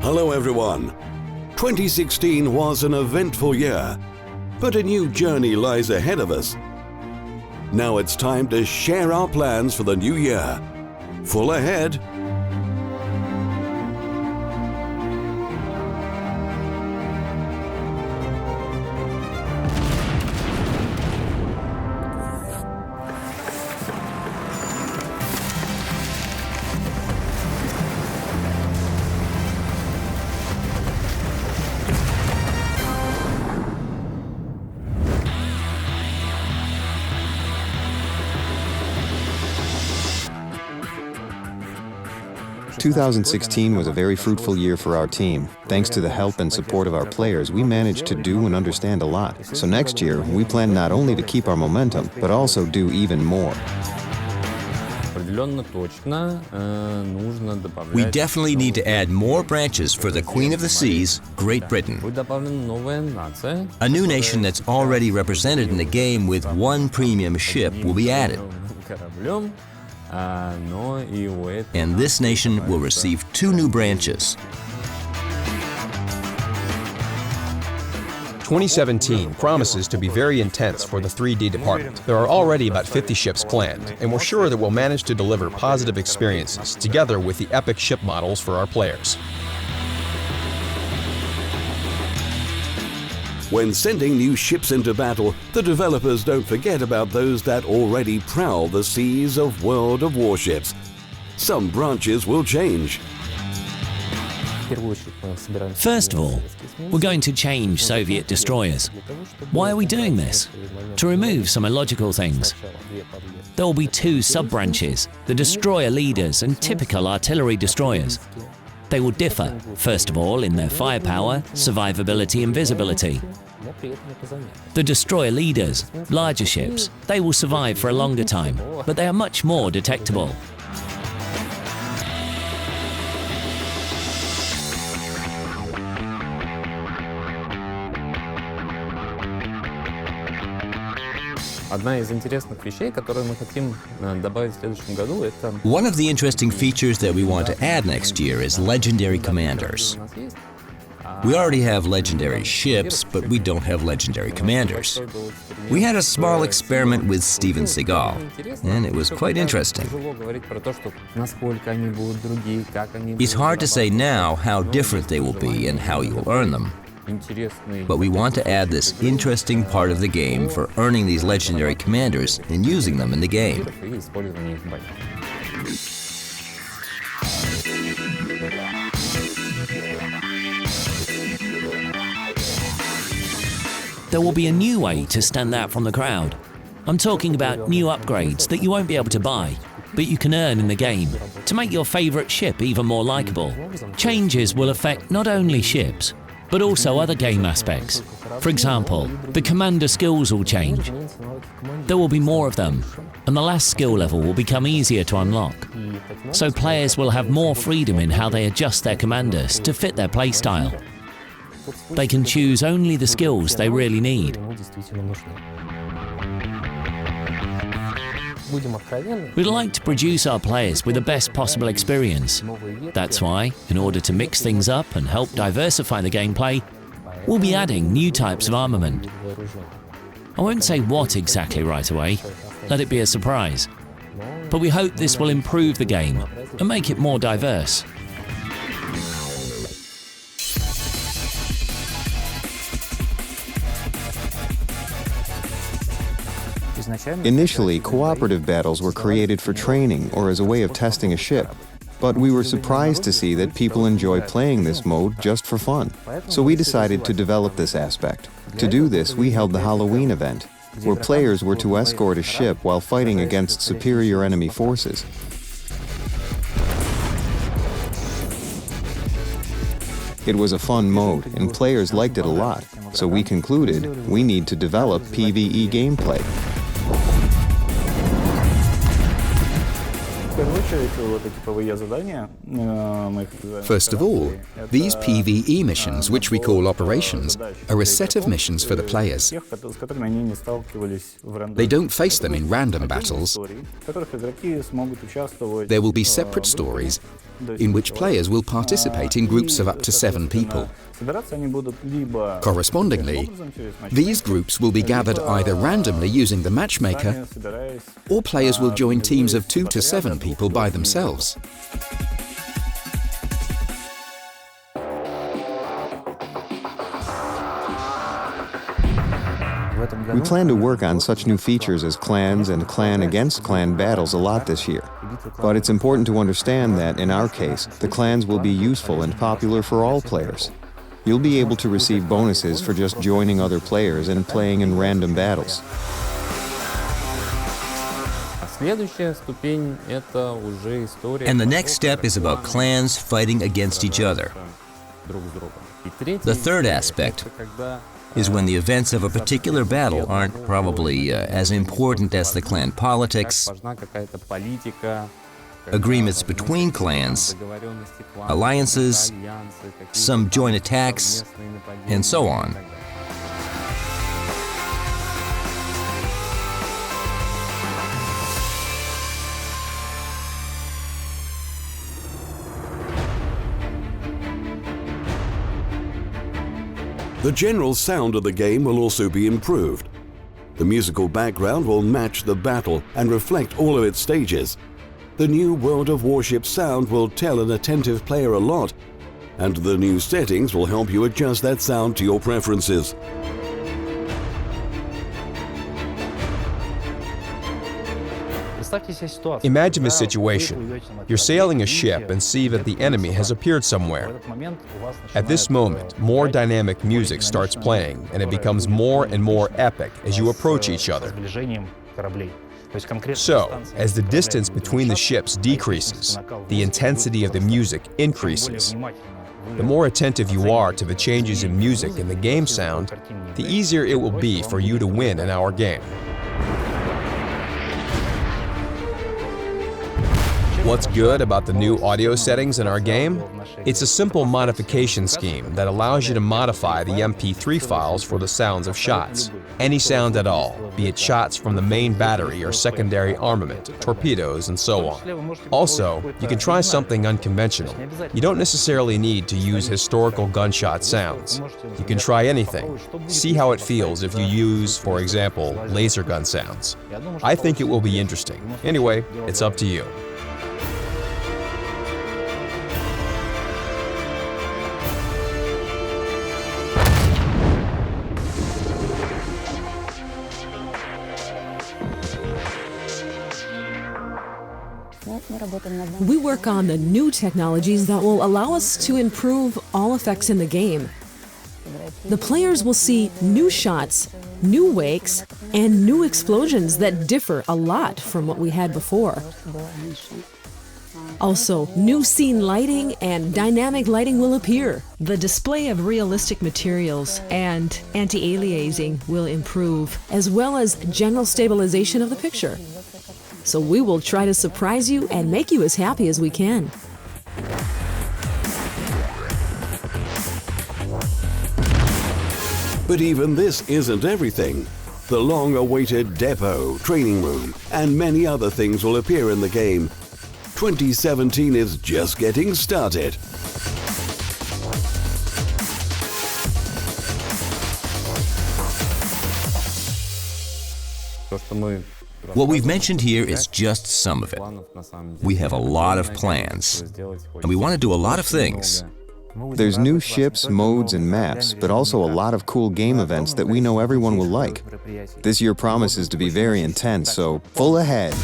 Hello everyone. 2016 was an eventful year, but a new journey lies ahead of us. Now it's time to share our plans for the new year. Full ahead. Two 2016 was a very fruitful year for our team. Thanks to the help and support of our players, we managed to do and understand a lot. So next year, we plan not only to keep our momentum, but also do even more. We definitely need to add more branches for the Queen of the Seas, Great Britain. A new nation that's already represented in the game with one premium ship will be added. And this nation will receive 2 new branches. 2017 promises to be very intense for the 3D department. There are already about 50 ships planned, and we're sure that we'll manage to deliver positive experiences together with the epic ship models for our players. When sending new ships into battle, the developers don't forget about those that already prowl the seas of World of Warships. Some branches will change. First of all, we're going to change Soviet destroyers. Why are we doing this? To remove some illogical things. There will be 2 sub-branches, the destroyer leaders and typical artillery destroyers. They will differ, first of all, in their firepower, survivability and visibility. The destroyer leaders, larger ships, they will survive for a longer time, but they are much more detectable. One of the interesting features that we want to add next year is legendary commanders. We already have legendary ships, but we don't have legendary commanders. We had a small experiment with Steven Seagal, and it was quite interesting. It's hard to say now how different they will be and how you will earn them. But we want to add this interesting part of the game for earning these legendary commanders and using them in the game. There will be a new way to stand out from the crowd. I'm talking about new upgrades that you won't be able to buy, but you can earn in the game, to make your favorite ship even more likable. Changes will affect not only ships, but also other game aspects. For example, the commander skills will change. There will be more of them, and the last skill level will become easier to unlock. So players will have more freedom in how they adjust their commanders to fit their playstyle. They can choose only the skills they really need. We'd like to produce our players with the best possible experience. That's why, in order to mix things up and help diversify the gameplay, we'll be adding new types of armament. I won't say what exactly right away, let it be a surprise. But we hope this will improve the game and make it more diverse. Initially, cooperative battles were created for training or as a way of testing a ship. But we were surprised to see that people enjoy playing this mode just for fun. So we decided to develop this aspect. To do this, we held the Halloween event, where players were to escort a ship while fighting against superior enemy forces. It was a fun mode, and players liked it a lot. So we concluded we need to develop PvE gameplay. First of all, these PvE missions, which we call operations, are a set of missions for the players. They don't face them in random battles. There will be separate stories in which players will participate in groups of up to 7 people. Correspondingly, these groups will be gathered either randomly using the matchmaker, or players will join teams of 2 to 7 people by themselves. We plan to work on such new features as clans and clan-against-clan battles a lot this year. But it's important to understand that, in our case, the clans will be useful and popular for all players. You'll be able to receive bonuses for just joining other players and playing in random battles. And the next step is about clans fighting against each other. The third aspect is when the events of a particular battle aren't probably as important as the clan politics, agreements between clans, alliances, some joint attacks, and so on. The general sound of the game will also be improved. The musical background will match the battle and reflect all of its stages. The new World of Warships sound will tell an attentive player a lot, and the new settings will help you adjust that sound to your preferences. Imagine this situation. You're sailing a ship and see that the enemy has appeared somewhere. At this moment, more dynamic music starts playing, and it becomes more and more epic as you approach each other. So, as the distance between the ships decreases, the intensity of the music increases. The more attentive you are to the changes in music and the game sound, the easier it will be for you to win in our game. What's good about the new audio settings in our game? It's a simple modification scheme that allows you to modify the MP3 files for the sounds of shots. Any sound at all, be it shots from the main battery or secondary armament, torpedoes, and so on. Also, you can try something unconventional. You don't necessarily need to use historical gunshot sounds. You can try anything. See how it feels if you use, for example, laser gun sounds. I think it will be interesting. Anyway, it's up to you. We work on the new technologies that will allow us to improve all effects in the game. The players will see new shots, new wakes, and new explosions that differ a lot from what we had before. Also, new scene lighting and dynamic lighting will appear. The display of realistic materials and anti-aliasing will improve, as well as general stabilization of the picture. So we will try to surprise you and make you as happy as we can. But even this isn't everything. The long-awaited depot, training room, and many other things will appear in the game. 2017 is just getting started. What we've mentioned here is just some of it. We have a lot of plans, and we want to do a lot of things. There's new ships, modes, and maps, but also a lot of cool game events that we know everyone will like. This year promises to be very intense, so full ahead.